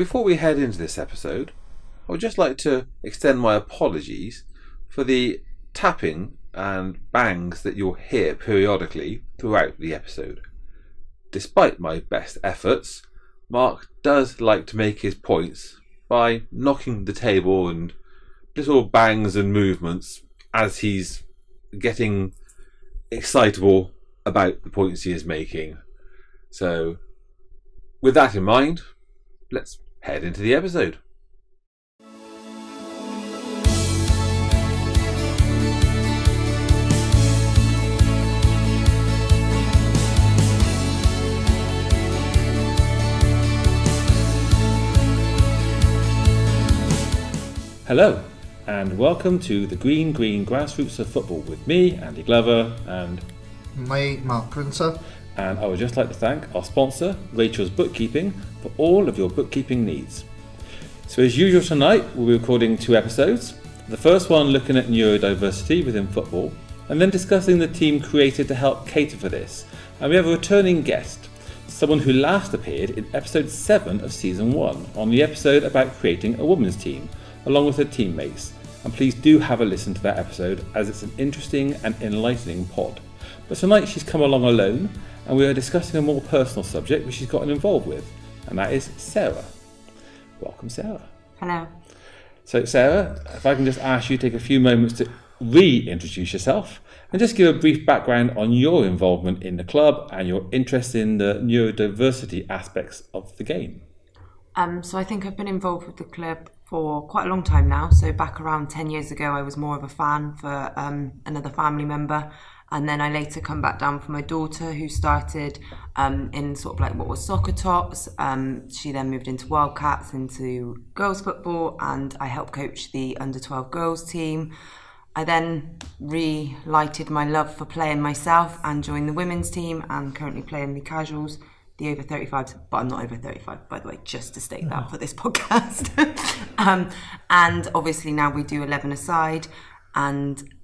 Before we head into this episode, I would just like to extend my apologies for the tapping and bangs that you'll hear periodically throughout the episode. Despite my best efforts, Mark does like to make his points by knocking the table and little bangs and movements as he's getting excitable about the points he is making. So, with that in mind, let's head into the episode. Hello, and welcome to the Green Grassroots of Football with me, Andy Glover, and me, Mark Printer. And I would just like to thank our sponsor, Rachel's Bookkeeping, for all of your bookkeeping needs. So as usual tonight, we'll be recording 2 episodes. The first one looking at neurodiversity within football, and then discussing the team created to help cater for this. And we have a returning guest, someone who last appeared in episode 7 of season 1, on the episode about creating a women's team, along with her teammates. And please do have a listen to that episode, as it's an interesting and enlightening pod. But tonight she's come along alone, and we are discussing a more personal subject which she's gotten involved with, and that is Sarah. Welcome, Sarah. Hello. So, Sarah, if I can just ask you to take a few moments to reintroduce yourself and just give a brief background on your involvement in the club and your interest in the neurodiversity aspects of the game. So I think I've been involved with the club for quite a long time now. So back around 10 years ago, I was more of a fan for another family member. And then I later come back down for my daughter, who started in sort of like what was soccer tots. She then moved into Wildcats, into girls football, and I helped coach the under-12 girls team. I then relighted my love for playing myself and joined the women's team, and currently playing the casuals, the over 35s, but I'm not over 35, by the way, just to state that for this podcast. And obviously now we do 11-a-side, and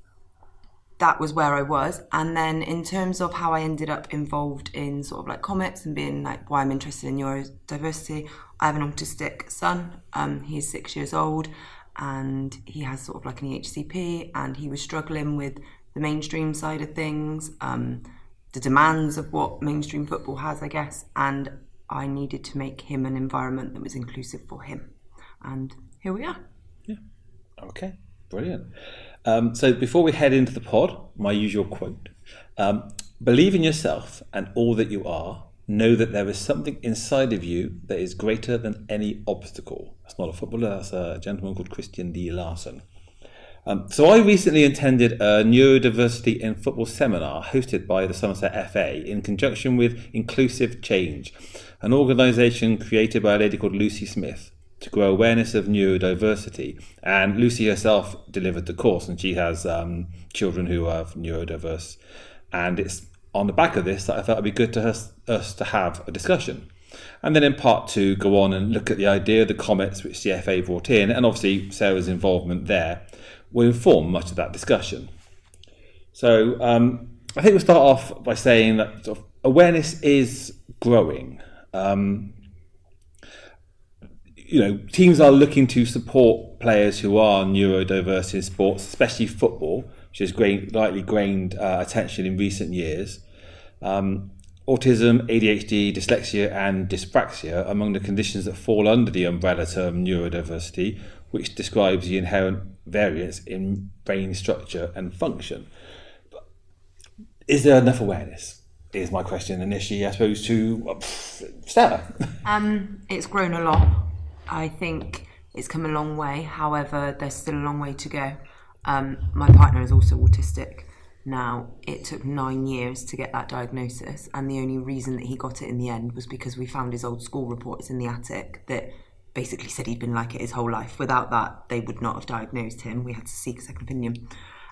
that was where I was. And then in terms of how I ended up involved in sort of like Comets and being like why I'm interested in neurodiversity, I have an autistic son. He's 6 years old, and he has sort of like an EHCP, and he was struggling with the mainstream side of things, the demands of what mainstream football has, I guess, and I needed to make him an environment that was inclusive for him. And here we are. Yeah. Okay. Brilliant. So before we head into the pod, my usual quote. Believe in yourself and all that you are. Know that there is something inside of you that is greater than any obstacle. That's not a footballer, that's a gentleman called Christian D. Larson. So I recently attended a neurodiversity in football seminar hosted by the Somerset FA in conjunction with Inclusive Change, an organisation created by a lady called Lucy Smith to grow awareness of neurodiversity. And Lucy herself delivered the course, and she has children who are neurodiverse. And it's on the back of this that I thought it'd be good to us to have a discussion. And then in part 2, go on and look at the idea of the Comets, which the FA brought in, and obviously Sarah's involvement there will inform much of that discussion. So I think we'll start off by saying that sort of awareness is growing. Teams are looking to support players who are neurodiverse in sports, especially football, which has lightly gained attention in recent years. Autism, ADHD, dyslexia and dyspraxia are among the conditions that fall under the umbrella term neurodiversity, which describes the inherent variance in brain structure and function. But is there enough awareness? Is my question initially, I suppose, to Sarah. It's grown a lot. I think it's come a long way. However, there's still a long way to go. My partner is also autistic. Now, it took 9 years to get that diagnosis, and the only reason that he got it in the end was because we found his old school reports in the attic that basically said he'd been like it his whole life. Without that, they would not have diagnosed him. We had to seek a second opinion.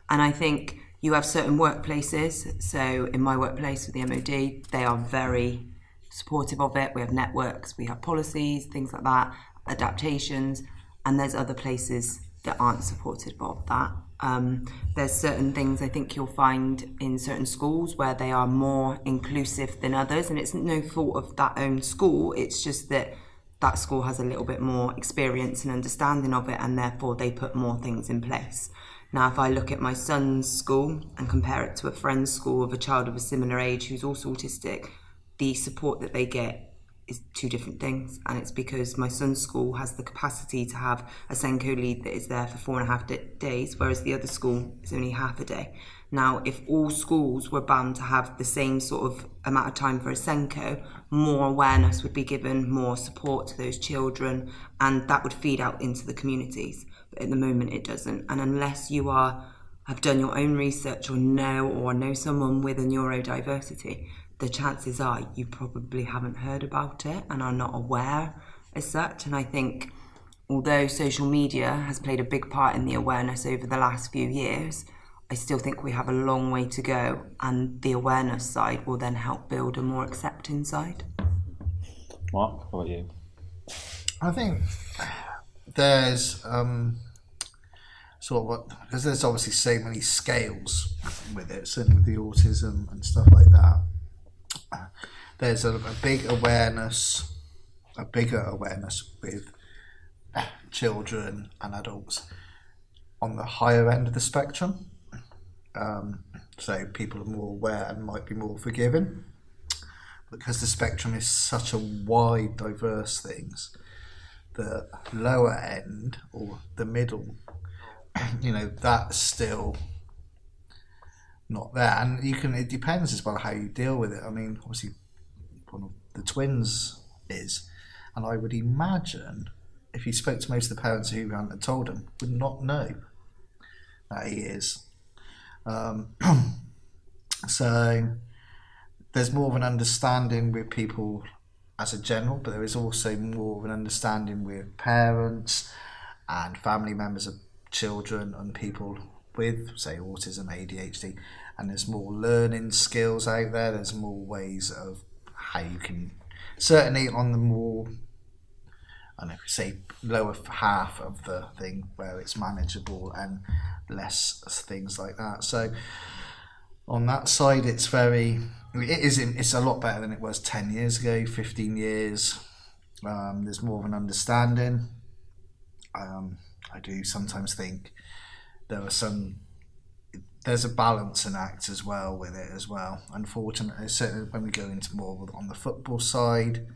And I think you have certain workplaces. So in my workplace with the MOD, they are very supportive of it. We have networks, we have policies, things like that, adaptations, and there's other places that aren't supportive of that. There's certain things I think you'll find in certain schools where they are more inclusive than others, and it's no fault of that own school. It's just that that school has a little bit more experience and understanding of it, and therefore they put more things in place. Now, if I look at my son's school and compare it to a friend's school of a child of a similar age who's also autistic, the support that they get is two different things. And it's because my son's school has the capacity to have a Senko lead that is there for 4.5 days, whereas the other school is only half a day. Now, if all schools were bound to have the same sort of amount of time for a Senko, more awareness would be given, more support to those children, and that would feed out into the communities. But at the moment, it doesn't. And unless you have done your own research or know someone with a neurodiversity, the chances are you probably haven't heard about it and are not aware as such. And I think although social media has played a big part in the awareness over the last few years, I still think we have a long way to go, and the awareness side will then help build a more accepting side. Mark, how about you? I think there's because there's obviously so many scales with it, certainly with the autism and stuff like that. There's a bigger awareness with children and adults on the higher end of the spectrum. So people are more aware and might be more forgiving, because the spectrum is such a wide, diverse things. The lower end or the middle, that's still not there, and it depends as well how you deal with it. I mean, obviously one of the twins is, and I would imagine if you spoke to most of the parents who hadn't told him, would not know that he is. So there's more of an understanding with people as a general, but there is also more of an understanding with parents and family members of children and people with, say, autism, ADHD, and there's more learning skills out there. There's more ways of how you can, certainly on the more, I don't know, say lower half of the thing where it's manageable and less things like that. So on that side, it's a lot better than it was 10 years ago, 15 years. There's more of an understanding. I do sometimes think there's a balancing act as well with it as well. Unfortunately, certainly when we go into more on the football side,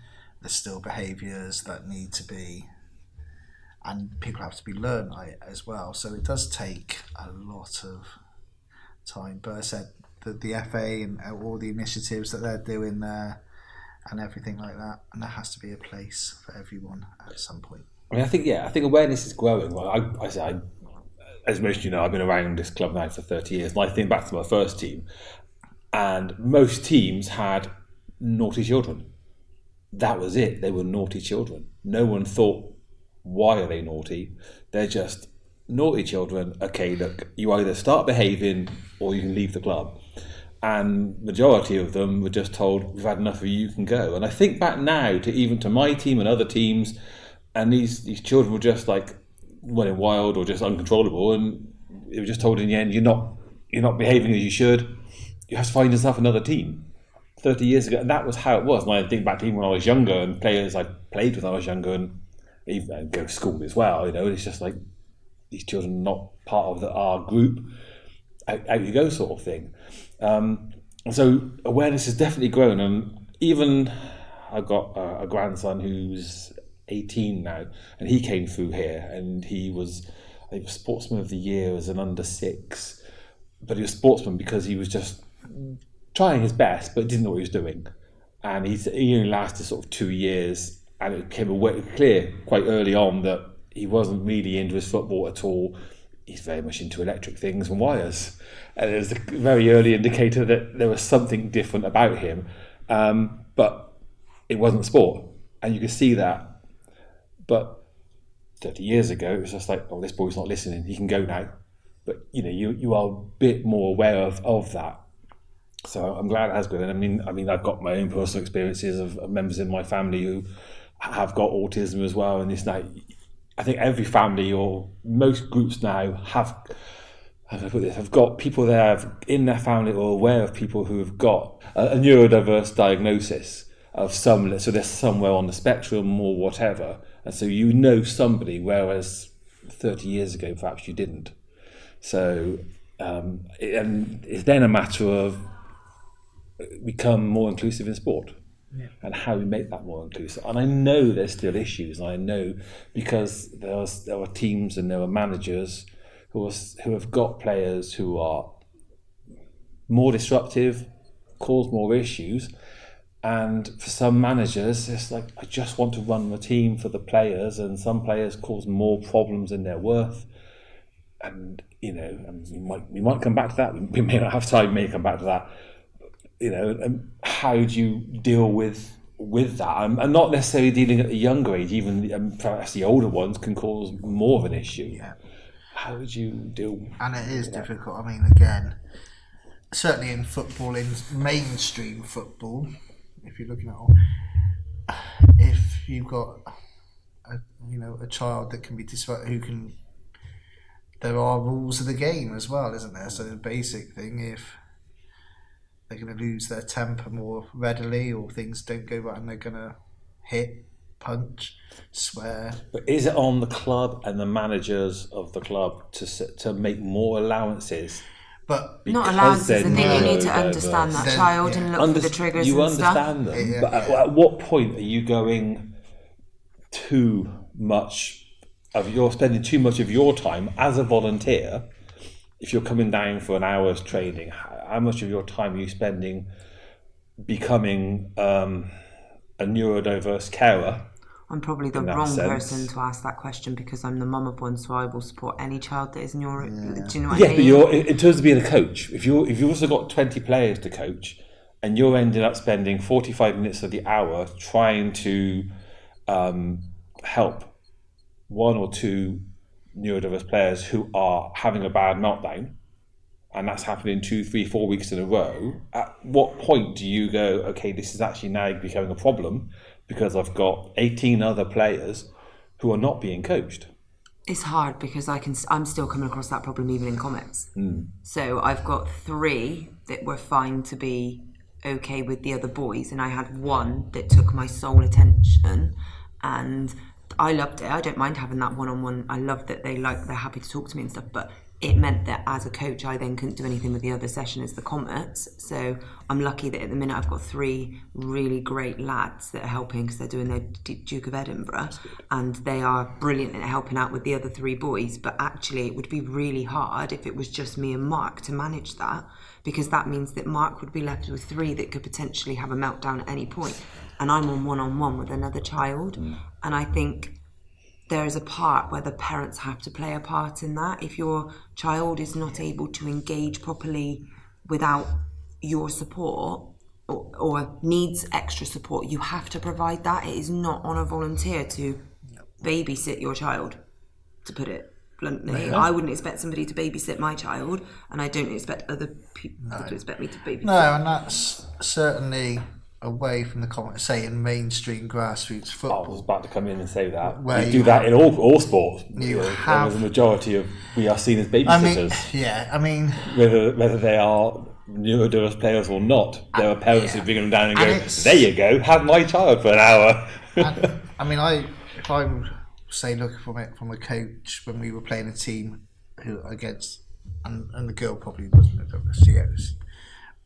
there's still behaviours that need to be, and people have to be learned as well. So it does take a lot of time. But I said that the FA and all the initiatives that they're doing there and everything like that, and there has to be a place for everyone at some point. I mean, I think awareness is growing. Well, as most of you know, I've been around this club now for 30 years, and I think back to my first team, and most teams had naughty children. That was it. They were naughty children. No one thought, why are they naughty? They're just naughty children. Okay, look, you either start behaving or you can leave the club. And majority of them were just told, we've had enough of you, you can go. And I think back now to my team and other teams, and these children were just like running wild or just uncontrollable, and they were just told in the end, you're not behaving as you should. You have to find yourself another team. 30 years ago, and that was how it was. And I think back to even when I was younger, and players I played with when I was younger, and even go to school as well. It's just like these children are not part of our group. Out you go, sort of thing. So awareness has definitely grown, and even I've got a grandson who's 18 now, and he came through here, and he was, I think, Sportsman of the Year as an under 6, but he was sportsman because he was just trying his best, but didn't know what he was doing, and he only lasted sort of 2 years, and it became clear quite early on that he wasn't really into his football at all. He's very much into electric things and wires, and it was a very early indicator that there was something different about him, but it wasn't sport, and you could see that. But 30 years ago, it was just like, oh, this boy's not listening, he can go now. But you are a bit more aware of that. So I'm glad it has grown. I mean, I've got my own personal experiences of members in my family who have got autism as well, and it's now, I think every family or most groups now have got people there in their family or aware of people who have got a neurodiverse diagnosis. of some, so they're somewhere on the spectrum or whatever, and so you know somebody, whereas 30 years ago perhaps you didn't. So and it's then a matter of become more inclusive in sport. Yeah. And how we make that more inclusive. And I know there's still issues. I know because there are teams and there are managers who have got players who are more disruptive, cause more issues. And for some managers, it's like, I just want to run the team for the players, and some players cause more problems than they're worth. And we might come back to that. We may not have time. We may come back to that. And how do you deal with that? I'm not necessarily dealing at the younger age. Even perhaps the older ones can cause more of an issue. Yeah. How would you deal? And it is difficult. I mean, again, certainly in football, in mainstream football, if you're looking at, if you've got a child that can be disrupted, there are rules of the game as well, isn't there? So the basic thing, if they're going to lose their temper more readily, or things don't go right, and they're going to hit, punch, swear. But is it on the club and the managers of the club to make more allowances? But not allowances. I think you need to understand that child and look for the triggers you and stuff. understand them, but at what point are you going too much of spending too much of your time as a volunteer? If you're coming down for an hour's training, how much of your time are you spending becoming a neurodiverse carer? I'm probably the wrong person to ask that question, because I'm the mum of one, so I will support any child that is neuro. Yeah. Do you know what I mean? But in terms of being a coach, if you've also got 20 players to coach, and you're ending up spending 45 minutes of the hour trying to help one or two neurodiverse players who are having a bad meltdown, and that's happening 2, 3, 4 weeks in a row, at what point do you go, okay, this is actually now becoming a problem because I've got 18 other players who are not being coached? It's hard because I'm still coming across that problem even in Comets. So I've got 3 that were fine to be okay with the other boys, and I had 1 that took my sole attention, and I loved it. I don't mind having that one-on-one. I love that they're happy to talk to me and stuff, but it meant that as a coach, I then couldn't do anything with the other session as the Comets. So I'm lucky that at the minute I've got 3 really great lads that are helping, because they're doing their Duke of Edinburgh, and they are brilliant at helping out with the other 3 boys. But actually it would be really hard if it was just me and Mark to manage that, because that means that Mark would be left with 3 that could potentially have a meltdown at any point, and I'm on one-on-one with another child. And I think there is a part where the parents have to play a part in that. If your child is not able to engage properly without your support, or needs extra support, you have to provide that. It is not on a volunteer to babysit your child, to put it bluntly. Yeah. I wouldn't expect somebody to babysit my child, and I don't expect other people to expect me to babysit. No, and that's certainly away from the comment, say in mainstream grassroots football. I was about to come in and say that. We do that in all sports. There's a majority of, we are seen as babysitters. Whether they are neurodiverse players or not, there are parents who bring them down and go, there you go, have my child for an hour. If I'm say looking from a coach when we were playing a team who against, and the girl probably wasn't neurodiverse,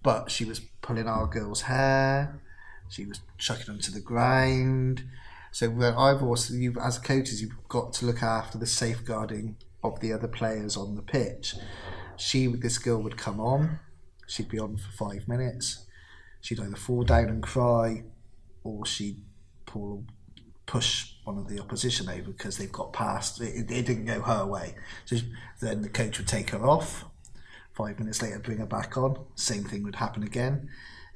but she was pulling our girl's hair, she was chucking them to the ground. So as coaches, you've got to look after the safeguarding of the other players on the pitch. This girl would come on, she'd be on for 5 minutes, she'd either fall down and cry, or she'd push one of the opposition over because they've got past, it didn't go her way. So then the coach would take her off, 5 minutes later bring her back on, same thing would happen again.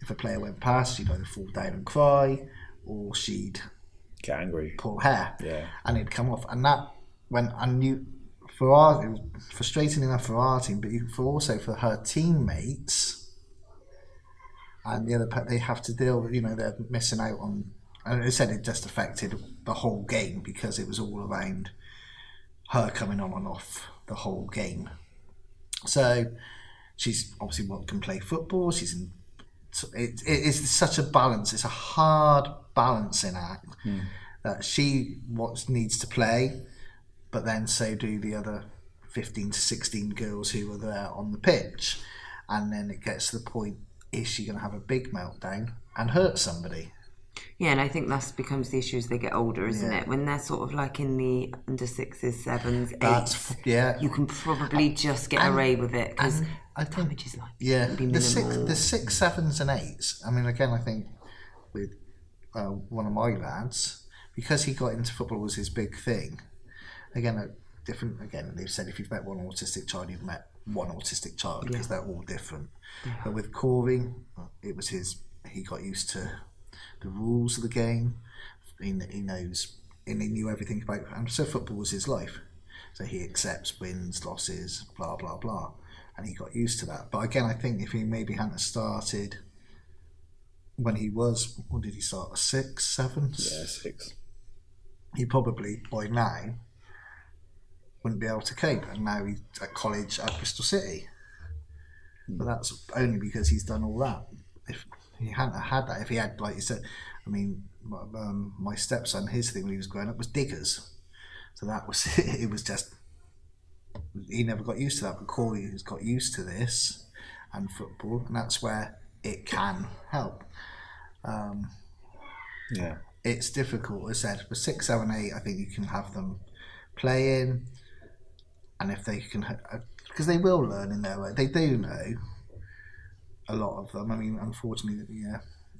If a player went past, she'd either fall down and cry, or she'd get angry, pull hair, and it'd come off. And that went, and it was frustrating enough for our team, but also for her teammates and the other, they have to deal with, they're missing out on, and it said it just affected the whole game because it was all around her coming on and off the whole game. So she's obviously can play football, she's in it is such a balance. It's a hard balancing act that she needs to play, but then so do the other 15 to 16 girls who are there on the pitch. And then it gets to the point, is she going to have a big meltdown and hurt somebody? Yeah, and I think that becomes the issue as they get older, isn't it? When they're sort of like in the under 6s, 7s, 8s, you can probably just get away with it because the damage is like the 6, 7s and 8s. I mean, again, I think with one of my lads, because he got into football was his big thing. Again, they've said if you've met one autistic child, you've met one autistic child because they're all different. But with Corey, it was he got used to the rules of the game. He knows, and he knew everything about it. And so football was his life. So he accepts wins, losses, blah, blah, blah. And he got used to that. But again, I think if he maybe hadn't started when he was, what did he start, 6, 7? Yeah, 6. He probably, by now, wouldn't be able to cope. And now he's at college at Bristol City. But that's only because he's done all that. If he hadn't had that, if he had, like you said, I mean, my stepson, his thing when he was growing up was diggers. So that was it. Was just, he never got used to that. But Corey has got used to this and football, and that's where it can help. It's difficult, as I said. But 6, 7, 8, I think you can have them playing, and if they can, because they will learn in their way. They do know. A lot of them. I mean, unfortunately,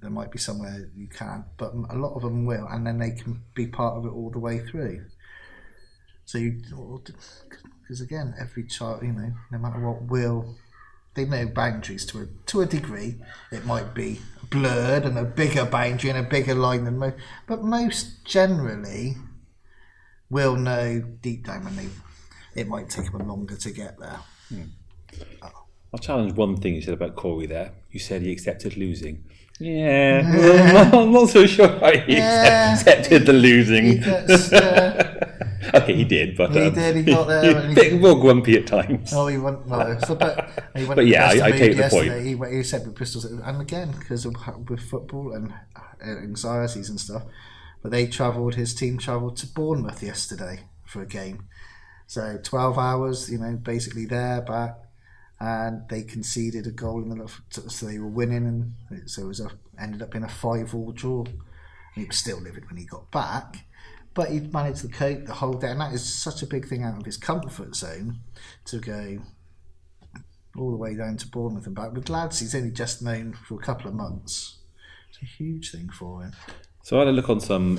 there might be somewhere you can't, but a lot of them will, and then they can be part of it all the way through. So, because again, every child, no matter what, they know boundaries to a degree. It might be blurred and a bigger boundary and a bigger line than most, but most generally will know deep down when it might take them longer to get there. I'll challenge one thing you said about Corey there. You said he accepted losing. Yeah, I'm not so sure he accepted the losing. Okay, he did, but he got there. A bit more grumpy at times. Oh, he went. No, but yeah, I take the point. He said with Bristol, and again because with football and anxieties and stuff. But his team travelled to Bournemouth yesterday for a game. So 12 hours, basically there, back. And they conceded a goal so they were winning, and so it ended up in a 5-5 draw. And he was still livid when he got back, but he managed to cope the whole day, and that is such a big thing out of his comfort zone to go all the way down to Bournemouth and back with lads he's only just known for a couple of months. It's a huge thing for him. So I had a look on some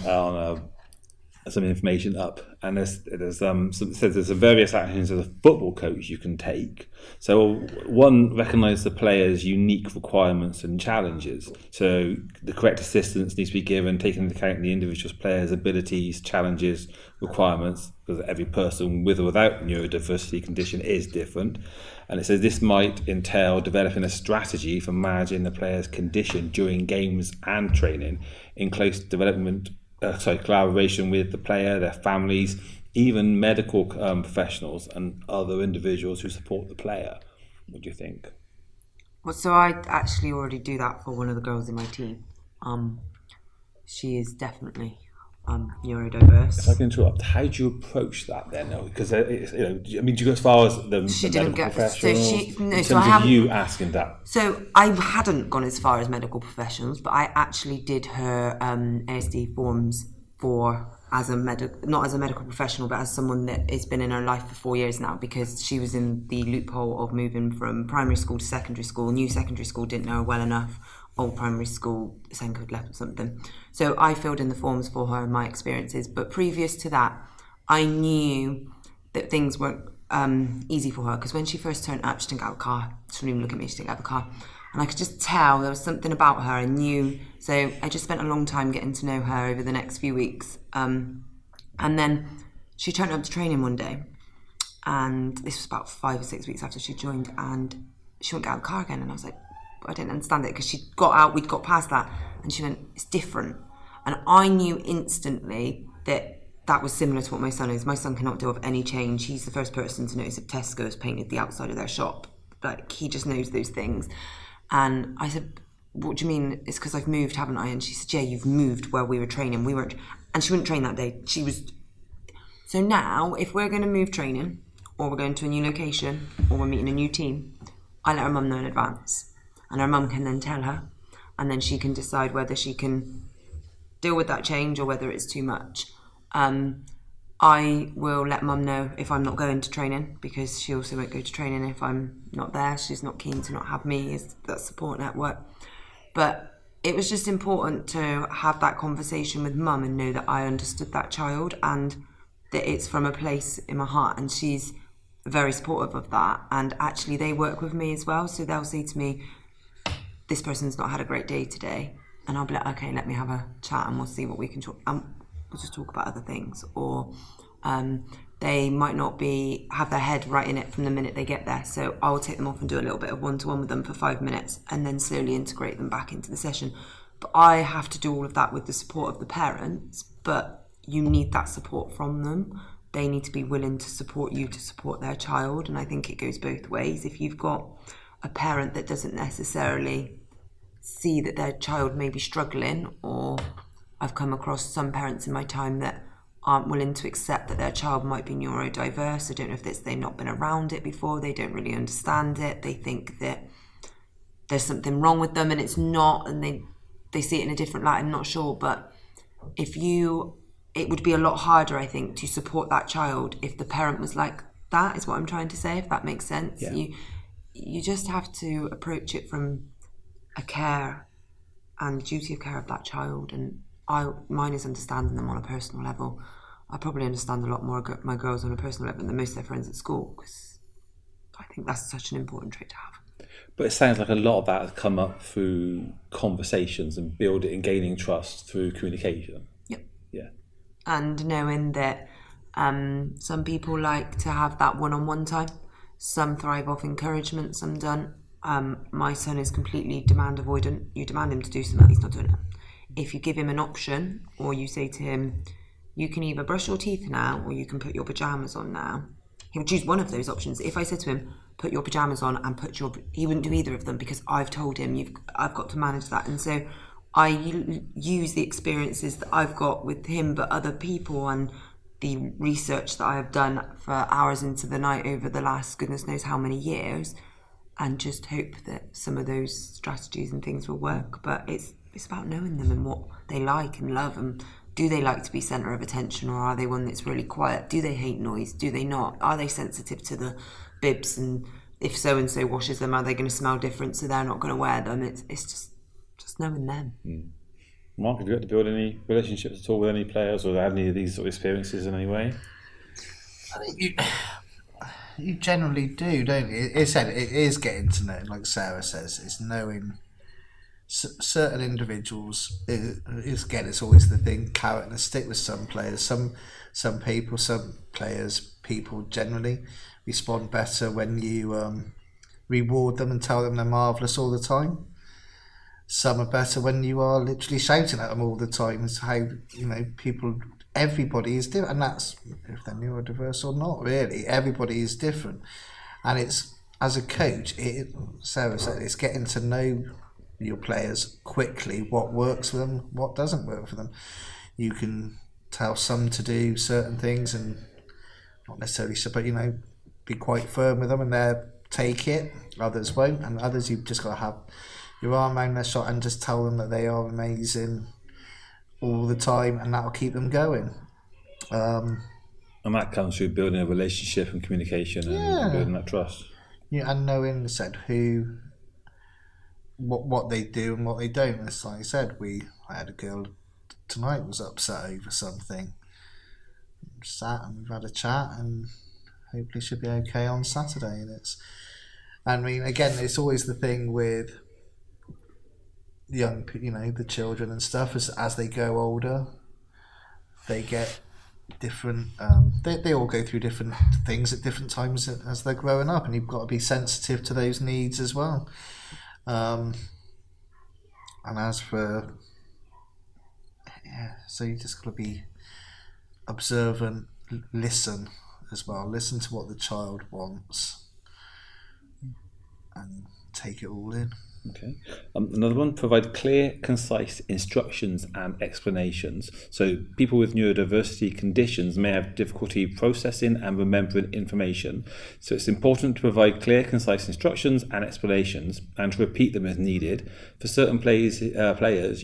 information up, and there's some various actions as a football coach you can take. So one, recognise the player's unique requirements and challenges. So the correct assistance needs to be given, taking into account the individual player's abilities, challenges, requirements, because every person with or without neurodiversity condition is different. And it says this might entail developing a strategy for managing the player's condition during games and training in close collaboration with the player, their families, even medical professionals and other individuals who support the player. What do you think? Well, so I actually already do that for one of the girls in my team. She is definitely neurodiverse. If I can interrupt, how do you approach that then? Because do you go as far as the medical professionals? In terms of you asking that. So I hadn't gone as far as medical professionals, but I actually did her ASD forms not as a medical professional, but as someone that has been in her life for 4 years now, because she was in the loophole of moving from primary school to secondary school. New secondary school didn't know her well enough. Old primary school, Senko had left or something. So I filled in the forms for her and my experiences. But previous to that, I knew that things weren't easy for her, because when she first turned up, she didn't get out of the car. She didn't even look at me, she didn't get out of the car. And I could just tell there was something about her I knew. So I just spent a long time getting to know her over the next few weeks. And then she turned up to training one day. And this was about 5 or 6 weeks after she joined. And she wouldn't get out of the car again. And I was like, I didn't understand it, because she got out, we'd got past that. And she went, it's different. And I knew instantly that was similar to what my son is. My son cannot deal with any change. He's the first person to notice if Tesco's painted the outside of their shop. Like, he just knows those things. And I said, what do you mean? It's because I've moved, haven't I? And she said, yeah, you've moved where we were training. We weren't, and she wouldn't train that day. She was. So now, if we're going to move training, or we're going to a new location, or we're meeting a new team, I let her mum know in advance. And her mum can then tell her, and then she can decide whether she can deal with that change or whether it's too much. I will let mum know if I'm not going to training, because she also won't go to training if I'm not there. She's not keen to not have me as that support network. But it was just important to have that conversation with mum and know that I understood that child and that it's from a place in my heart, and she's very supportive of that. And actually they work with me as well, so they'll say to me, this person's not had a great day today, and I'll be like, okay, let me have a chat and we'll see what we can talk, we'll just talk about other things. Or they might not have their head right in it from the minute they get there, so I'll take them off and do a little bit of one-to-one with them for 5 minutes and then slowly integrate them back into the session. But I have to do all of that with the support of the parents, but you need that support from them. They need to be willing to support you to support their child, and I think it goes both ways. If you've got a parent that doesn't necessarily see that their child may be struggling, or I've come across some parents in my time that aren't willing to accept that their child might be neurodiverse. I don't know if they've not been around it before, they don't really understand it, they think that there's something wrong with them and it's not, and they see it in a different light. I'm not sure, but it would be a lot harder, I think, to support that child if the parent was like that, is what I'm trying to say, if that makes sense. Yeah. You just have to approach it from a care and duty of care of that child, and mine is understanding them on a personal level. I probably understand a lot more my girls on a personal level than most of their friends at school, because I think that's such an important trait to have. But it sounds like a lot of that has come up through conversations and building and gaining trust through communication. Yep. Yeah. And knowing that some people like to have that one-on-one time. Some thrive off encouragement, some don't. My son is completely demand avoidant. You demand him to do something, he's not doing it. If you give him an option, or you say to him, you can either brush your teeth now or you can put your pyjamas on now, he would choose one of those options. If I said to him, put your pyjamas on and he wouldn't do either of them, because I've told him I've got to manage that. And so I use the experiences that I've got with him, but other people, and the research that I have done for hours into the night over the last goodness knows how many years, and just hope that some of those strategies and things will work. But it's about knowing them and what they like and love, and do they like to be centre of attention, or are they one that's really quiet? Do they hate noise? Do they not? Are they sensitive to the bibs, and if so and so washes them, are they going to smell different, so they're not going to wear them? It's just knowing them. Mark, have you got to build any relationships at all with any players, or had any of these sort of experiences in any way? I think you generally do, don't you? It is getting to know, like Sarah says, it's knowing certain individuals. It's always the thing, carrot and a stick with some players. Some people generally respond better when you reward them and tell them they're marvellous all the time. Some are better when you are literally shouting at them all the time. It's how, everybody is different, and that's if they're neurodiverse or not, really. Everybody is different. And it's, as a coach, Sarah said, it's getting to know your players quickly, what works for them, what doesn't work for them. You can tell some to do certain things and not necessarily, but be quite firm with them and they'll take it. Others won't, and others you've just got to have your arm around their shot and just tell them that they are amazing all the time, and that'll keep them going. And that comes through building a relationship and communication and building that trust. Yeah, and knowing what they do and what they don't. It's like I said, I had a girl tonight was upset over something. Sat and we've had a chat, and hopefully she'll be okay on Saturday. And it's always the thing with young, the children and stuff, as they go older, they get different, they all go through different things at different times as they're growing up, and you've got to be sensitive to those needs as well. And as for, so you just got to be observant, listen as well, listen to what the child wants and take it all in. Okay. Another one, provide clear, concise instructions and explanations. So people with neurodiversity conditions may have difficulty processing and remembering information. So it's important to provide clear, concise instructions and explanations and to repeat them as needed. For certain players,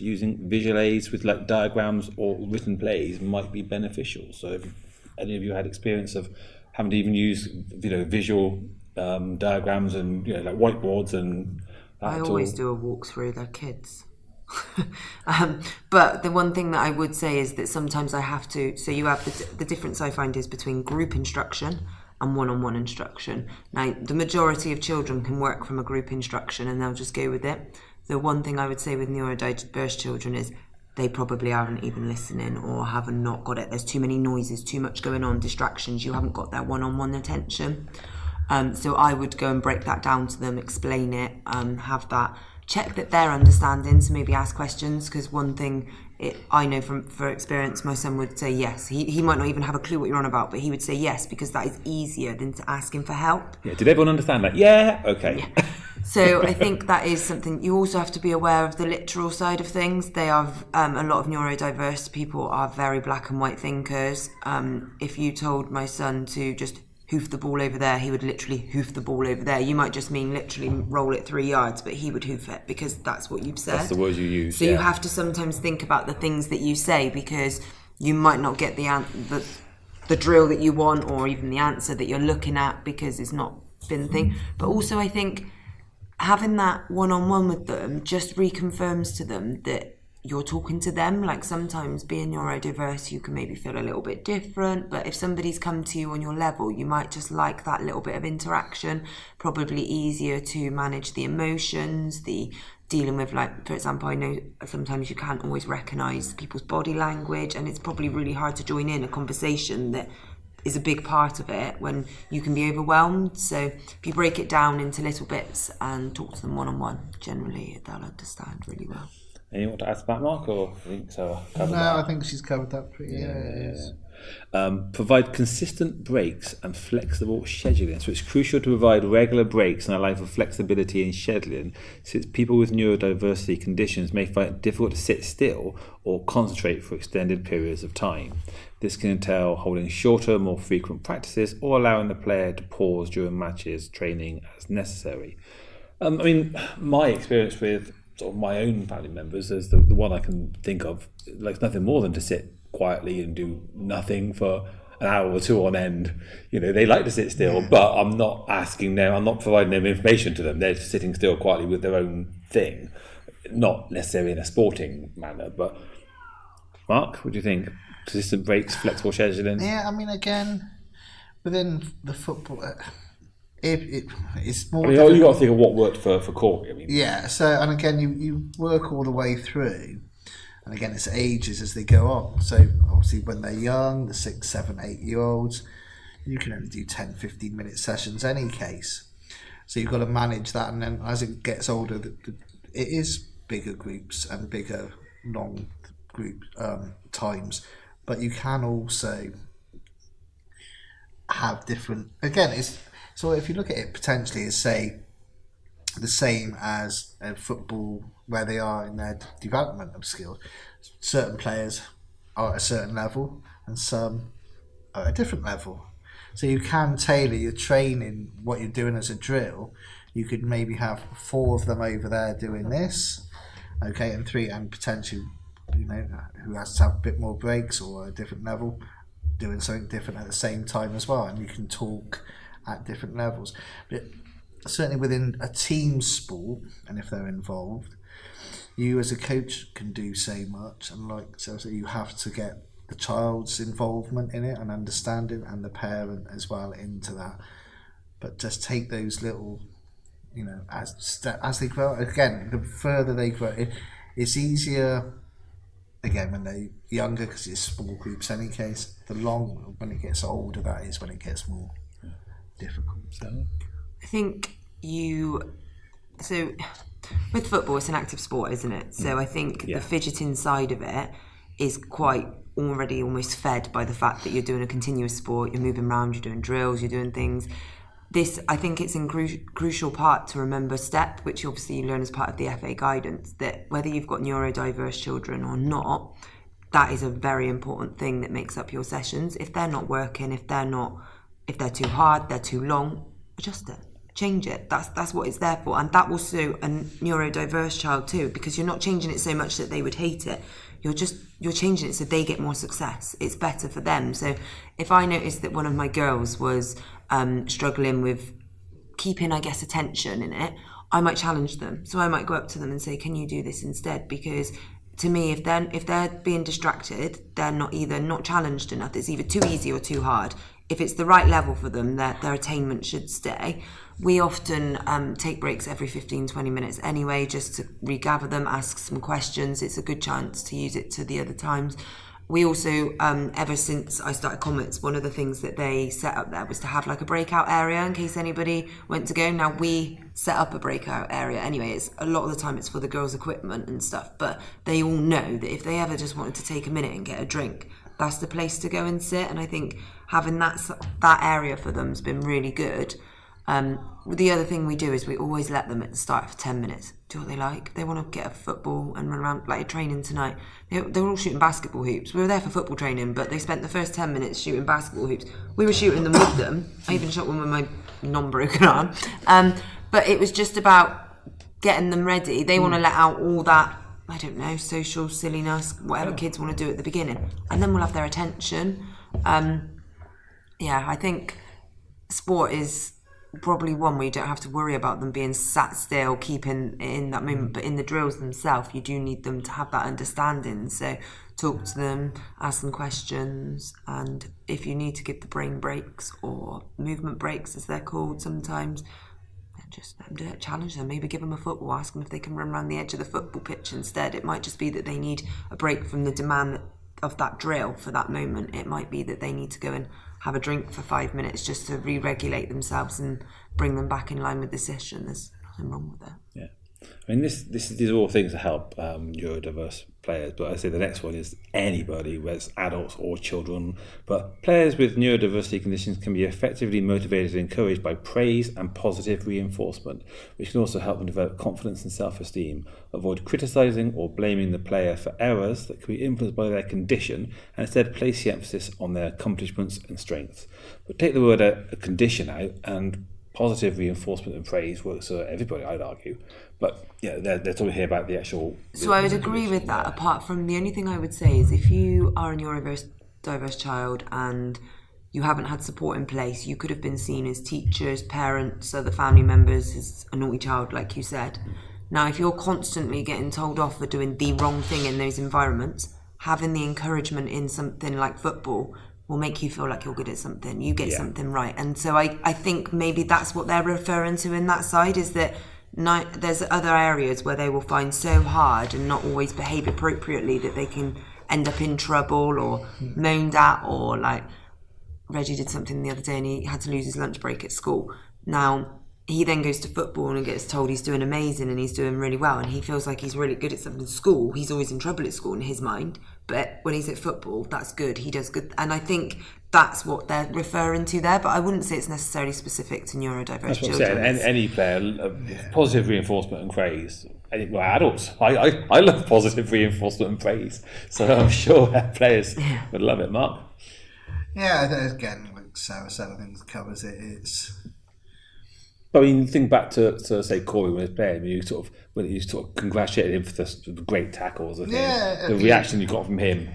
using visual aids with like diagrams or written plays might be beneficial. So if any of you had experience of having to even use visual diagrams and like whiteboards and I always do a walk through their kids. But the one thing that I would say is that sometimes I have to, so you have the difference I find is between group instruction and one-on-one instruction. Now, the majority of children can work from a group instruction and they'll just go with it. The one thing I would say with neurodiverse children is they probably aren't even listening or haven't not got it. There's too many noises, too much going on, distractions. You haven't got their one-on-one attention. So I would go and break that down to them, explain it, have that, check that they're understanding, so maybe ask questions, because one thing I know for experience, my son would say yes. He might not even have a clue what you're on about, but he would say yes, because that is easier than to ask him for help. Yeah, did everyone understand that? Yeah, okay. Yeah. So I think that is something you also have to be aware of, the literal side of things. They are a lot of neurodiverse people are very black and white thinkers. If you told my son to just hoof the ball over there, he would literally hoof the ball over there. You might just mean literally roll it 3 yards, but he would hoof it because that's what you've said. That's the words you use. So you have to sometimes think about the things that you say, because you might not get the drill that you want, or even the answer that you're looking at, because it's not been the thing. But also I think having that one-on-one with them just reconfirms to them that you're talking to them. Like sometimes being neurodiverse, you can maybe feel a little bit different, but if somebody's come to you on your level, you might just like that little bit of interaction. Probably easier to manage the emotions, the dealing with, like, for example, I know sometimes you can't always recognise people's body language, and it's probably really hard to join in a conversation that is a big part of it when you can be overwhelmed. So if you break it down into little bits and talk to them one-on-one, generally they'll understand really well. Anything want to add to that, Mark, or I think so? I think she's covered that pretty. Provide consistent breaks and flexible scheduling. So it's crucial to provide regular breaks and allow for flexibility in scheduling, since people with neurodiversity conditions may find it difficult to sit still or concentrate for extended periods of time. This can entail holding shorter, more frequent practices, or allowing the player to pause during matches, training as necessary. My experience with sort of my own family members is the one I can think of, like, nothing more than to sit quietly and do nothing for an hour or two on end. They like to sit still, but I'm not asking them, I'm not providing them information to them. They're sitting still quietly with their own thing, not necessarily in a sporting manner. But Mark, what do you think? Consistent breaks, flexible scheduling? Yeah, again, within the football, it's more. You got to think of what worked for Corey. Yeah. So, and again, you work all the way through, and again, it's ages as they go on. So, obviously, when they're young, the 6, 7, 8-year-olds, you can only do 10, 15-minute sessions any case. So you've got to manage that, and then as it gets older, it is bigger groups and bigger long group times. But you can also have different. Again, so if you look at it potentially as, say, the same as football, where they are in their development of skills. Certain players are at a certain level and some are at a different level. So you can tailor your training, what you're doing as a drill. You could maybe have 4 of them over there doing this, okay, and 3, and potentially, who has to have a bit more breaks or a different level, doing something different at the same time as well, and you can talk at different levels. But certainly within a team sport, and if they're involved, you as a coach can do so much, and so you have to get the child's involvement in it and understanding, and the parent as well into that. But just take those little, as they grow. Again, the further they grow, it's easier. Again, when they're younger, because it's small groups any case. The longer, when it gets older, that is when it gets more difficult. So I think with football, it's an active sport, isn't it? So I think the fidgeting side of it is quite already almost fed by the fact that you're doing a continuous sport, you're moving around, you're doing drills, you're doing things. this, I think it's a crucial part to remember STEP, which obviously you learn as part of the FA guidance, that whether you've got neurodiverse children or not, that is a very important thing that makes up your sessions. If they're not working, if they're too hard, they're too long, adjust it, change it. That's what it's there for, and that will suit a neurodiverse child too, because you're not changing it so much that they would hate it. You're changing it so they get more success. It's better for them. So if I noticed that one of my girls was struggling with keeping, I guess, attention in it, I might challenge them. So I might go up to them and say, can you do this instead? Because to me, if they're being distracted, they're not challenged enough. It's either too easy or too hard. If it's the right level for them, their attainment should stay. We often take breaks every 15-20 minutes anyway, just to regather them, ask some questions. It's a good chance to use it to the other times. We also, ever since I started Comets, one of the things that they set up there was to have like a breakout area in case anybody went to go. Now, we set up a breakout area anyway. It's a lot of the time it's for the girls' equipment and stuff, but they all know that if they ever just wanted to take a minute and get a drink, that's the place to go and sit. And I think having that area for them has been really good. The other thing we do is we always let them at the start for 10 minutes do what they like. They want to get a football and run around, like a training tonight. They were all shooting basketball hoops. We were there for football training, but they spent the first 10 minutes shooting basketball hoops. We were shooting them with them. I even shot one with my non-broken arm. But it was just about getting them ready. They want to let out all that, I don't know, social silliness, whatever kids want to do at the beginning, and then we'll have their attention. I think sport is probably one where you don't have to worry about them being sat still, keeping in that moment, but in the drills themselves, you do need them to have that understanding. So talk to them, ask them questions, and if you need to give the brain breaks or movement breaks, as they're called sometimes, just let them do it, challenge them, maybe give them a football, ask them if they can run around the edge of the football pitch instead. It might just be that they need a break from the demand of that drill for that moment. It might be that they need to go and have a drink for 5 minutes just to re-regulate themselves and bring them back in line with the session. There's nothing wrong with that. Yeah. I mean, these are all things that help neurodiverse players, but I say the next one is anybody, whether it's adults or children. But players with neurodiversity conditions can be effectively motivated and encouraged by praise and positive reinforcement, which can also help them develop confidence and self-esteem, avoid criticising or blaming the player for errors that can be influenced by their condition, and instead place the emphasis on their accomplishments and strengths. But take the word a condition out, and positive reinforcement and praise works for everybody, I'd argue. But yeah, they're talking here about the actual... So I would agree with that, apart from the only thing I would say is if you are a neurodiverse child and you haven't had support in place, you could have been seen as teachers, parents, other family members as a naughty child, like you said. Now, if you're constantly getting told off for doing the wrong thing in those environments, having the encouragement in something like football will make you feel like you're good at something, you get something right. And so I think maybe that's what they're referring to in that side, is that there's other areas where they will find so hard and not always behave appropriately that they can end up in trouble or moaned at, or like Reggie did something the other day and he had to lose his lunch break at school. Now, he then goes to football and gets told he's doing amazing and he's doing really well and he feels like he's really good at something in school. He's always in trouble at school in his mind, but when he's at football, that's good. He does good. And I think that's what they're referring to there, but I wouldn't say it's necessarily specific to neurodiverse children. That's what I'm saying. Any player, positive reinforcement and praise. Well, adults, I love positive reinforcement and praise, so I'm sure players would love it. Mark? Yeah, again, like Sarah said, I think it covers it. I mean, think back to say Corey when he was playing. When you sort of congratulated him for the great tackles. I think the reaction you got from him.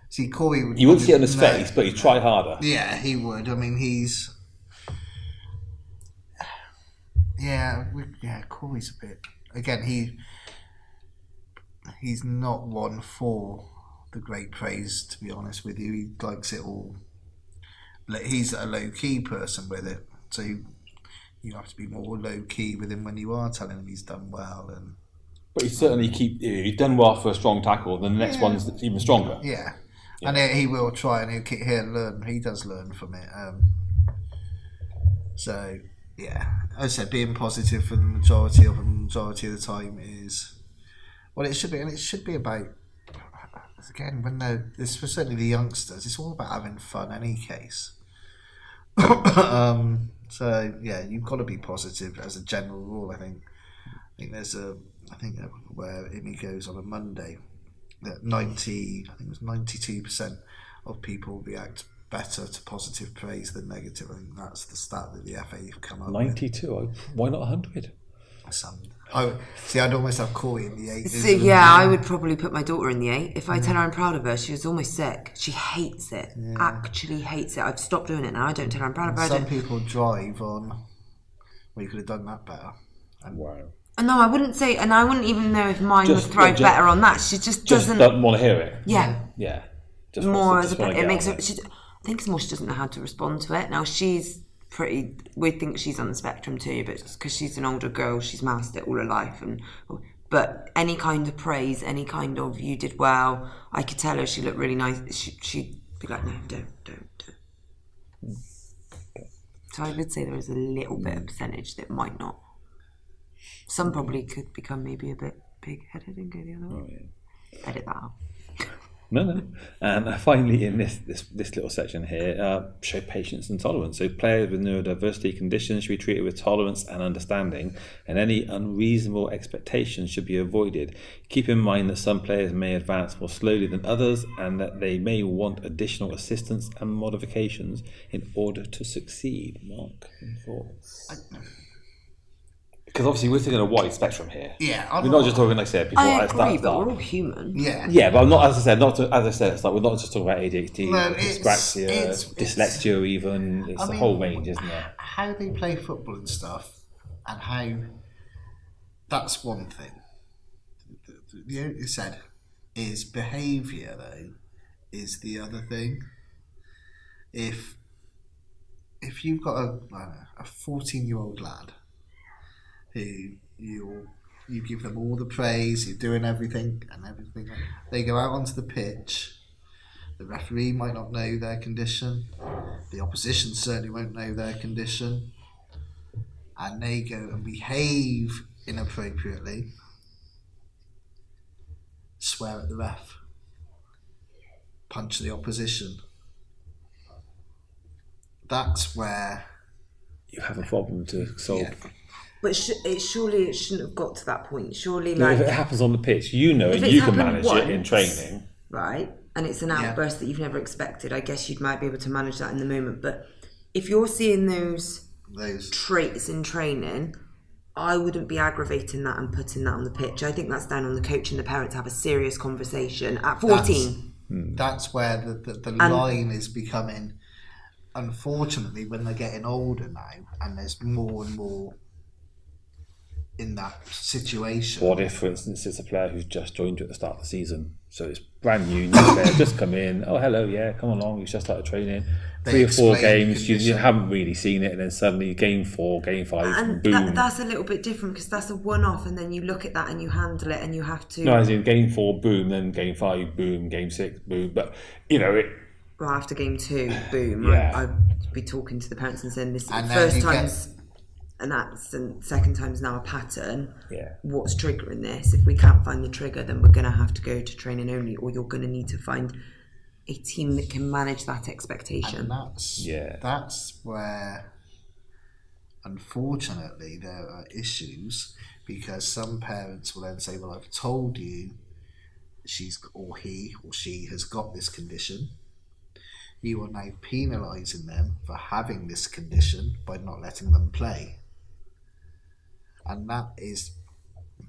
See, Corey would. You wouldn't see it on his face, but he'd try harder. Yeah, he would. I mean, he's. Corey's a bit. Again, he's not one for the great praise. To be honest with you, he likes it all. He's a low-key person with it, so you have to be more low-key with him when you are telling him he's done well. But he's he's done well for a strong tackle, then the next one's even stronger. Yeah. And he will try and he'll learn. He does learn from it. So, yeah, as I said, being positive for the majority of the time is what it should be, and it should be about again, when this was certainly the youngsters, it's all about having fun any case. So yeah, you've got to be positive as a general rule. I think there's where Imi goes on a Monday that 92% of people react better to positive praise than negative. I think that's the stat that the FA have come up 92. Why not 100? I'd almost have Corey in the 8. So yeah, I would probably put my daughter in the 8. If I tell her I'm proud of her, she was almost sick. She hates it. Actually hates it. I've stopped doing it now. I don't tell her I'm proud of her. Some people drive on, well, you could have done that better. Wow. No, I wouldn't say, and I wouldn't even know if mine would thrive better on that. She just doesn't want to hear it. Yeah. Just more as it makes her. I think it's more she doesn't know how to respond to it. Now she's pretty. We think she's on the spectrum too, but because she's an older girl, she's mastered it all her life. But any kind of praise, any kind of "you did well," I could tell her she looked really nice. She'd be like, "No, don't." So I would say there is a little bit of percentage that might not. Some probably could become maybe a bit big-headed and go the other way. Edit that out. No. And finally, in this little section here, show patience and tolerance. So players with neurodiversity conditions should be treated with tolerance and understanding, and any unreasonable expectations should be avoided. Keep in mind that some players may advance more slowly than others, and that they may want additional assistance and modifications in order to succeed. Mark, thoughts? Because obviously we're thinking a wide spectrum here. Yeah, we're not just talking, like I said before. I agree, but we're all human. Yeah, but I'm not. As I said, it's like we're not just talking about ADHD, dyspraxia, dyslexia, even. It's the whole range, isn't it? How they play football and stuff, and how that's one thing. The only said is behaviour, though, is the other thing. If you've got a 14-year-old lad who you give them all the praise, you're doing everything, they go out onto the pitch, the referee might not know their condition, the opposition certainly won't know their condition, and they go and behave inappropriately, swear at the ref, punch the opposition. That's where you have a problem to solve. Yeah. But surely it shouldn't have got to that point. Surely, if it happens on the pitch, you know, and you can manage it in training, right? And it's an outburst that you've never expected. I guess you might be able to manage that in the moment. But if you're seeing those traits in training, I wouldn't be aggravating that and putting that on the pitch. I think that's down on the coach and the parent to have a serious conversation at 14. That's where the line is becoming. Unfortunately, when they're getting older now, and there's more and more in that situation. What if, for instance, it's a player who's just joined you at the start of the season? So it's brand new player, just come in. Oh, hello, yeah, come along. You've just started training. 3 or 4 games, you haven't really seen it, and then suddenly game 4, game 5, and boom. That's a little bit different because that's a one-off, and then you look at that and you handle it, and you have to. No, as in game 4, boom, then game 5, boom, game 6, boom. But Well, after game 2, boom. Yeah. I'd be talking to the parents and saying this is the first time's an accident, second time's now a pattern. Yeah. What's triggering this? If we can't find the trigger, then we're going to have to go to training only, or you're going to need to find a team that can manage that expectation. And that's where, unfortunately, there are issues because some parents will then say, well, I've told you he or she has got this condition. You are now penalising them for having this condition by not letting them play. And that is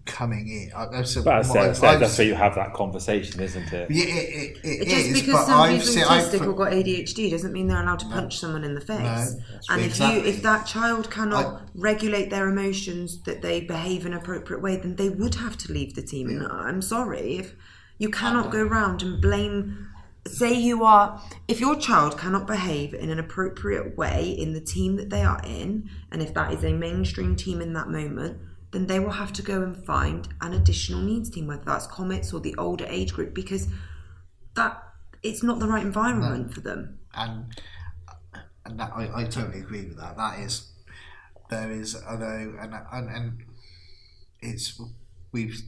coming in. That's where you have that conversation, isn't it? Yeah, it just is. Because somebody's autistic or got ADHD doesn't mean they're allowed to punch someone in the face. No, and if that child cannot regulate their emotions, that they behave in an appropriate way, then they would have to leave the team. Yeah. And I'm sorry, if you cannot go around and blame. If your child cannot behave in an appropriate way in the team that they are in, and if that is a mainstream team in that moment, then they will have to go and find an additional needs team, whether that's Comets or the older age group, because it's not the right environment for them. And that, I totally agree with that. And it's we've,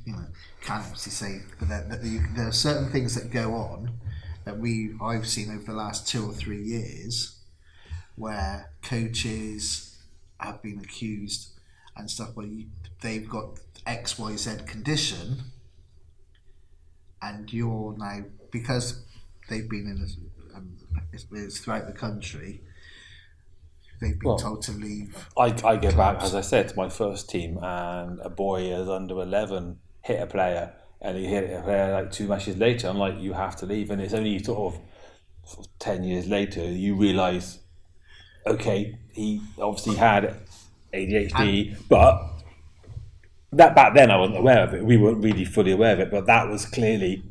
can't obviously say, but there are certain things that go on that I've seen over the last 2 or 3 years where coaches have been accused and stuff where they've got XYZ condition, and you're now, because they've been in it's throughout the country, they've been told to leave. I go back, as I said, to my first team, and a boy as under 11 hit a player, and he hit a player like 2 matches later. I'm like, you have to leave, and it's only sort of 10 years later you realise, okay, he obviously had ADHD, but that back then I wasn't aware of it. We weren't really fully aware of it, but that was clearly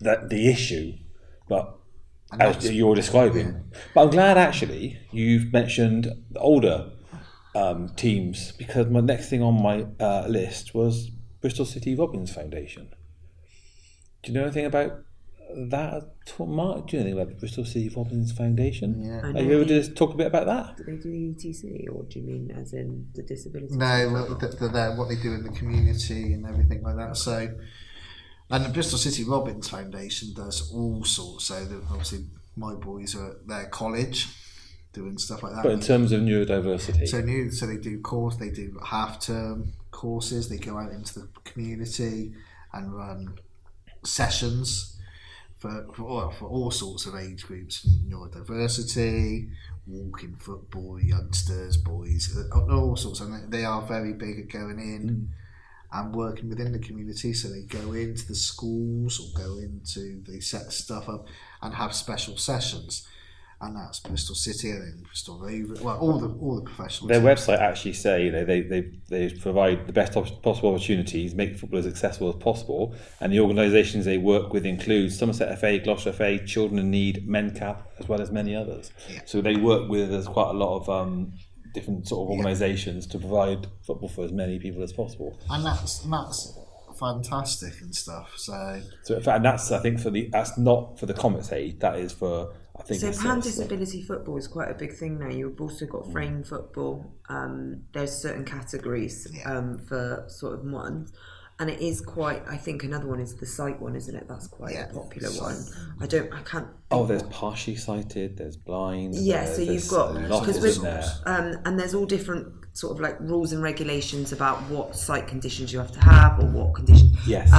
the issue. But as you're describing, but I'm glad actually you've mentioned the older teams, because my next thing on my list was Bristol City Robins Foundation. Do you know anything about that? Mark, do you know anything about the Bristol City Robins Foundation? Yeah. Are you able to talk a bit about that? Do they do the ETC, or do you mean as in the disability? No, what they do in the community and everything like that. So, and the Bristol City Robins Foundation does all sorts. So obviously my boys are at their college doing stuff like that. But in terms of neurodiversity, so they do half-term courses. They go out into the community and run sessions for all sorts of age groups: neurodiversity, walking football, youngsters, boys, all sorts. And they are very big at going in and working within the community. So they go into the schools they set stuff up and have special sessions. And that's Bristol City and then Bristol Rovers. Well, all the professionals. Their website actually say they provide the best possible opportunities, make football as accessible as possible, and the organisations they work with include Somerset FA, Gloucester FA, Children in Need, MENCAP, as well as many others. Yeah. So they work with quite a lot of different sort of organisations to provide football for as many people as possible. And that's fantastic and stuff. So in fact, that's I think that's not for the Comets aid. That is for. So pan disability football is quite a big thing now. You've also got frame football. There's certain categories for sort of ones, and it is quite. I think another one is the sight one, isn't it? That's quite a popular one. I can't. Oh, there's partially sighted. There's blind. Yeah, so you've got and there's all different sort of like rules and regulations about what sight conditions you have to have or what conditions. Yes.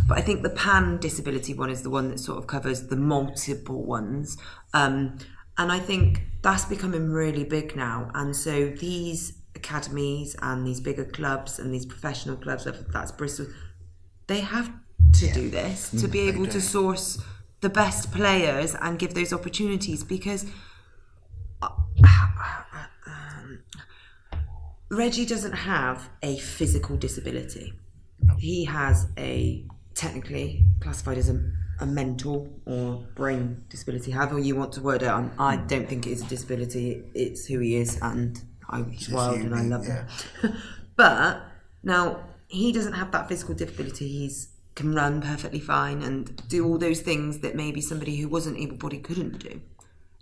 But I think the pan disability one is the one that sort of covers the multiple ones. And I think that's becoming really big now. And so these academies and these bigger clubs and these professional clubs, whether that's Bristol, they have to do this to be able to source the best players and give those opportunities, because Reggie doesn't have a physical disability. He has technically classified as a mental or brain disability, however you want to word it. I don't think it is a disability. It's who he is, and he's wild and I love him. But now he doesn't have that physical disability. He can run perfectly fine and do all those things that maybe somebody who wasn't able-bodied couldn't do.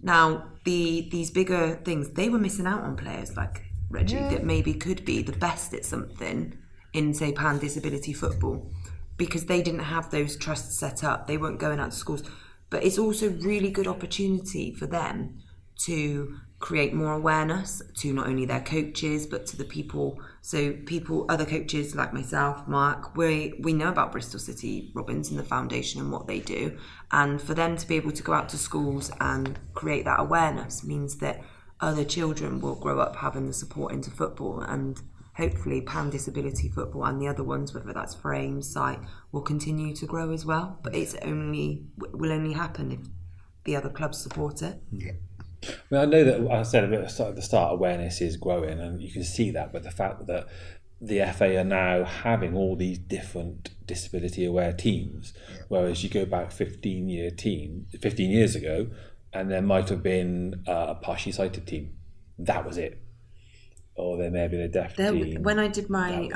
Now these bigger things, they were missing out on players like Reggie that maybe could be the best at something in, say, pan disability football, because they didn't have those trusts set up. They weren't going out to schools. But it's also really good opportunity for them to create more awareness to not only their coaches but to the people. So other coaches like myself, Mark, we know about Bristol City Robins and the foundation and what they do, and for them to be able to go out to schools and create that awareness means that other children will grow up having the support into football, and hopefully pan disability football and the other ones, whether that's frame, sight, will continue to grow as well. But will only happen if the other clubs support it. Yeah. I mean, I know that, as I said at the start, awareness is growing, and you can see that with the fact that the FA are now having all these different disability-aware teams, whereas you go back 15 years ago, and there might have been a partially sighted team. That was it. Or there may have been a deaf team. When I did my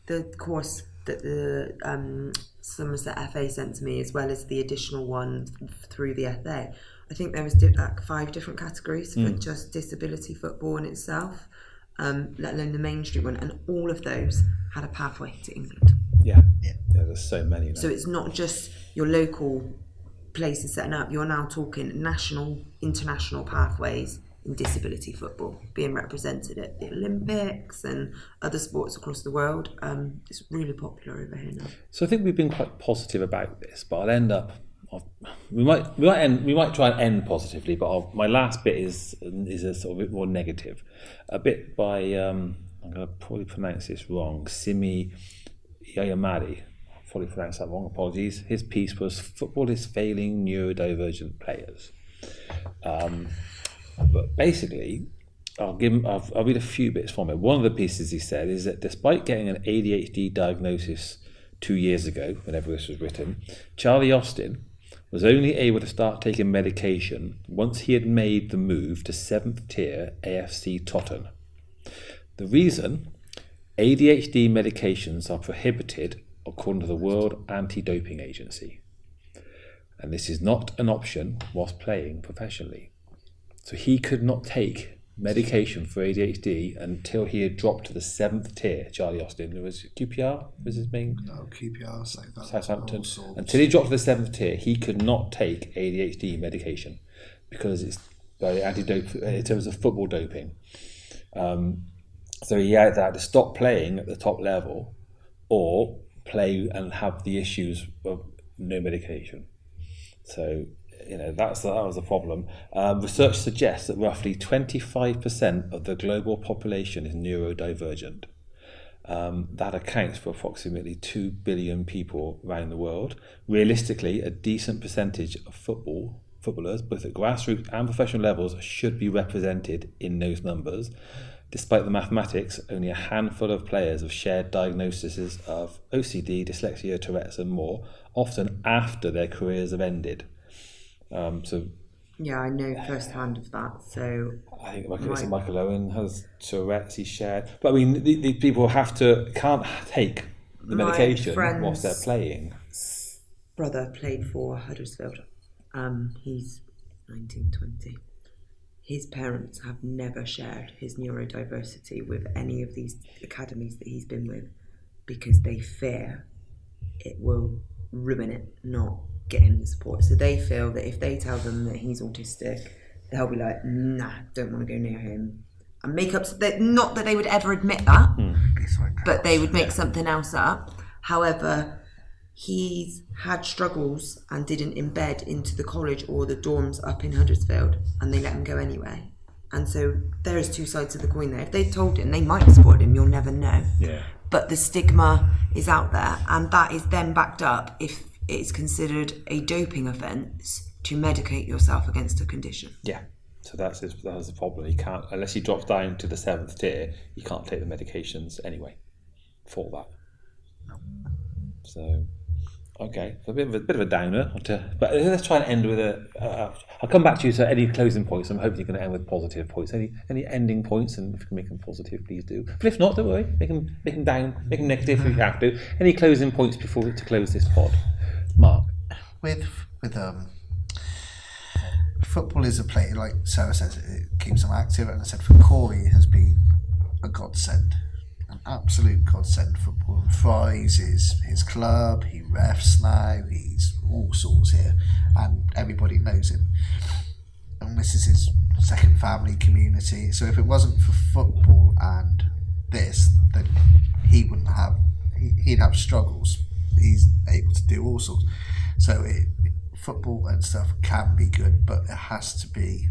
the course that the Somerset FA sent to me, as well as the additional one through the FA, I think there was 5 different categories for just disability football in itself, let alone the mainstream one, and all of those had a pathway to England. Yeah, there's so many now. So it's not just your local places setting up. You're now talking national, international pathways in disability football being represented at the Olympics and other sports across the world. It's really popular over here now. So I think we've been quite positive about this, but I'll end up. We might try and end positively, but my last bit is a sort of bit more negative. A bit by I'm going to probably pronounce this wrong. Simi Yayamadi. Probably pronounced that wrong. Apologies. His piece was "Football is failing neurodivergent players." But basically, I'll read a few bits from it. One of the pieces he said is that despite getting an ADHD diagnosis 2 years ago, whenever this was written, Charlie Austin was only able to start taking medication once he had made the move to 7th tier AFC Tottenham. The reason? ADHD medications are prohibited according to the World Anti-Doping Agency. And this is not an option whilst playing professionally. So he could not take medication for ADHD until he had dropped to the 7th tier. Charlie Austin, it was QPR, was his main? No, QPR, Southampton. Until he dropped to the 7th tier, he could not take ADHD medication because it's very anti-dope in terms of football doping. So he either had to stop playing at the top level or play and have the issues of no medication. So, that was the problem. Research suggests that roughly 25% of the global population is neurodivergent. That accounts for approximately 2 billion people around the world. Realistically, a decent percentage of footballers, both at grassroots and professional levels, should be represented in those numbers. Despite the mathematics, only a handful of players have shared diagnoses of OCD, dyslexia, Tourette's and more, often after their careers have ended. Yeah, I know firsthand of that. So I think Michael Owen has Tourette's, he's shared. But I mean, the people can't take the medication whilst they're playing. Brother played for Huddersfield. He's 19, 20. His parents have never shared his neurodiversity with any of these academies that he's been with because they fear it will ruin it, not get him the support. So they feel that if they tell them that he's autistic, they'll be like, nah, don't want to go near him. And make up, not that they would ever admit that, but they would make something else up. However, he's had struggles and didn't embed into the college or the dorms up in Huddersfield, and they let him go anyway. And so there is two sides of the coin there. If they told him, they might have supported him, you'll never know. Yeah. But the stigma is out there, and that is then backed up if it's considered a doping offence to medicate yourself against a condition. Yeah. So that's the problem. He can't, unless he drops down to the 7th tier, he can't take the medications anyway for that. So, okay, so a bit of a downer. But let's try and end with I'll come back to you. So, any closing points? I'm hoping you're going to end with positive points. Any ending points, and if you can make them positive, please do. But if not, don't worry. Make them down, make them negative if you have to. Any closing points before to close this pod, Mark? With football is a play, like Sarah says, it keeps them active, and I said for Corey it has been a godsend, an absolute godsend. Football. Fry's his club, he refs now, he's all sorts here, and everybody knows him. And this is his second family community. So if it wasn't for football and this, then he'd have struggles. He's able to do all sorts. So football and stuff can be good, but it has to be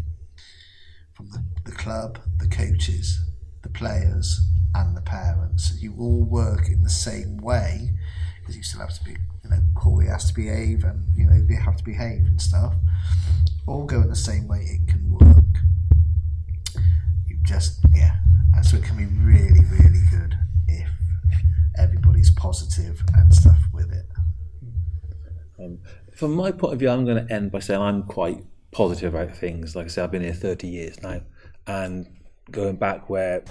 from the club, the coaches, the players and the parents. You all work in the same way, because you still have to be, Corey has to behave, and they have to behave and stuff. All go in the same way, it can work. And so it can be really, really good if everybody's positive and stuff with it. From my point of view, I'm going to end by saying I'm quite positive about things. Like I said, I've been here 30 years now, and going back where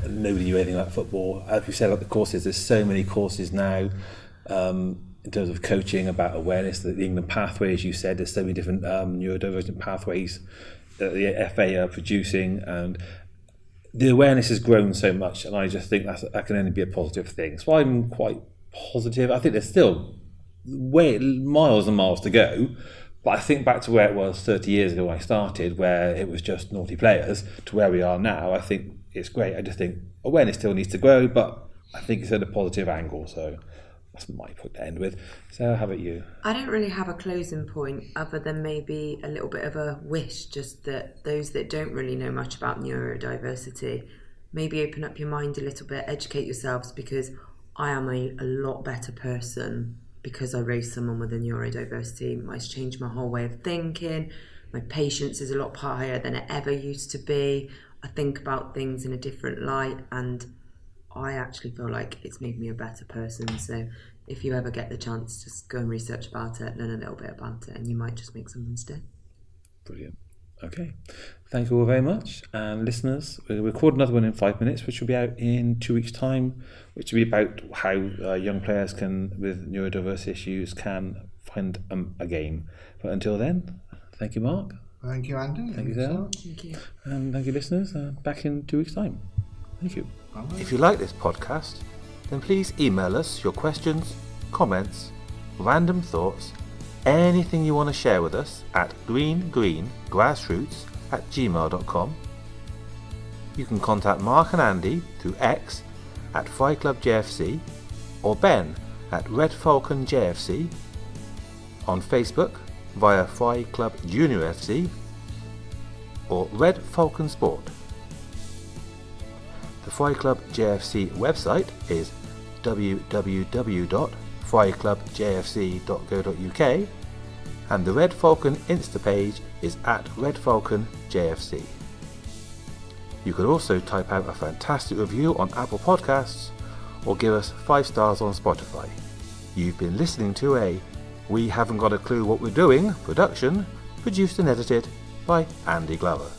nobody knew anything about football. As we said about the courses, there's so many courses now in terms of coaching, about awareness, the England pathway, as you said, there's so many different neurodivergent pathways that the FA are producing, and the awareness has grown so much, and I just think that can only be a positive thing. So I'm quite positive. I think there's still miles and miles to go. But I think back to where it was 30 years ago when I started, where it was just naughty players, to where we are now. I think it's great. I just think awareness still needs to grow, but I think it's at a positive angle. So that's my point to end with. So how about you? I don't really have a closing point other than maybe a little bit of a wish, just that those that don't really know much about neurodiversity, maybe open up your mind a little bit, educate yourselves, because I am a lot better person because I raised someone with a neurodiversity. It's changed my whole way of thinking. My patience is a lot higher than it ever used to be. I think about things in a different light, and I actually feel like it's made me a better person. So if you ever get the chance, just go and research about it, learn a little bit about it, and you might just make someone's day. Brilliant. Okay. Thank you all very much. And listeners, we'll record another one in 5 minutes, which will be out in 2 weeks' time, which will be about how young players with neurodiverse issues can find a game. But until then, thank you, Mark. Thank you, Andy. Thank you, Sarah. Thank you. And thank you, listeners. Back in 2 weeks' time. Thank you. Bye. If you like this podcast, then please email us your questions, comments, random thoughts, anything you want to share with us at greengrassroots@gmail.com. You can contact Mark and Andy through X at Fry Club JFC or Ben at Red Falcon JFC, on Facebook via Fry Club Junior FC or Red Falcon Sport. The Fry Club JFC website is www.fryclubjfc.co.uk, and the Red Falcon Insta page is at Red Falcon JFC. You could also type out a fantastic review on Apple Podcasts or give us 5 stars on Spotify. You've been listening to a We Haven't Got a Clue What We're Doing production, produced and edited by Andy Glover.